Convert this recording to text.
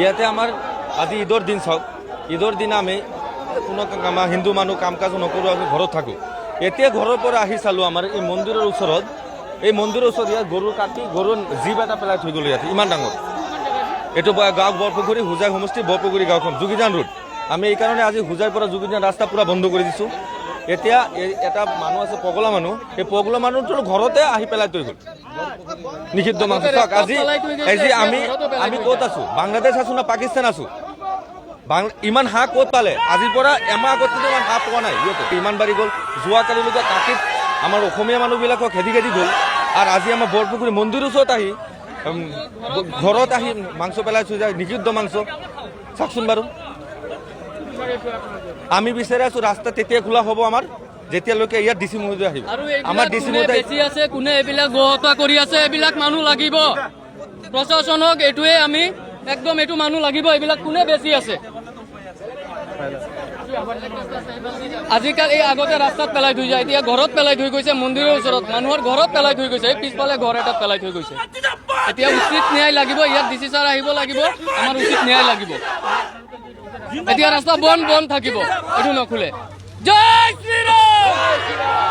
ইয়াতে আমাৰ আজি ঈদৰ দিন চাওক, ঈদৰ দিনা আমি কোনো আমাৰ হিন্দু মানুহ কাম কাজ নকৰোঁ, আমি ঘৰত থাকোঁ। এতিয়া ঘৰৰ পৰা আহি চালোঁ আমাৰ এই মন্দিৰৰ ওচৰত, ইয়াত গৰু কাটি গৰু জীৱ এটা পেলাই থৈ গ'লো ইয়াতে, ইমান ডাঙৰ। এইটো গাঁও বৰপুখুৰী, হোজাই সমষ্টি বৰপুখুৰী গাঁওখন, যোগীজান ৰোড। আমি এইকাৰণে আজি হোজাইৰ পৰা যোগীজান ৰাস্তা পূৰা বন্ধ কৰি দিছোঁ। এতিয়া এটা মানুহ আছে পগলা মানুহ, এই পগলা মানুহটো ঘৰতে আহি পেলাই থৈ গ'ল নিষিদ্ধ মাংস। চাওক আজি আমি ক'ত আছোঁ, বাংলাদেশ আছোঁ না পাকিস্তান আছোঁ? ইমান হাঁহ ক'ত পালে? আজিৰ পৰা এমাহ আগত কিন্তু ইমান হাঁহ পোৱা নাই। ইমান বাঢ়ি গ'ল। যোৱাকালিলৈকে কাটিত আমাৰ অসমীয়া মানুহবিলাকক খেদি গ'ল, আৰু আজি আমাৰ বৰপুখুৰী মন্দিৰৰ ওচৰত আহি ঘৰত আহি মাংস পেলাই থৈ যায়, নিষিদ্ধ মাংস। চাওকচোন বাৰু, আমি বিচাৰি আছোঁ ৰাস্তা তেতিয়া খোলা হ'ব আমাৰ যেতিয়ালৈকে ইয়াত ডিচি মহোদয় আহিব। আমাৰ ডিচি মহোদয় বেছি আছে, কোনে এইবিলাক গো হত্যা কৰি আছে, এইবিলাক মানুহ লাগিব। প্ৰশাসনক এইটোৱে আমি একদম এইটো মানুহ লাগিব, এইবিলাক কোনে বেছি আছে। আজিকালি এই আগতে ৰাস্তাত পেলাই থৈ যায়, এতিয়া ঘৰত পেলাই থৈ গৈছে, মন্দিৰৰ ওচৰত মানুহৰ ঘৰত পেলাই থৈ গৈছে, এই পিছফালে ঘৰ এটাত পেলাই থৈ গৈছে। এতিয়া উচিত ন্যায় লাগিব, ইয়াত ডিচি ছাৰ আহিব লাগিব, আমাৰ উচিত ন্যায় লাগিব। এতিয়া ৰাস্তা বন্ধ থাকিব, এইটো নখোলে। জয় শ্ৰীৰাম।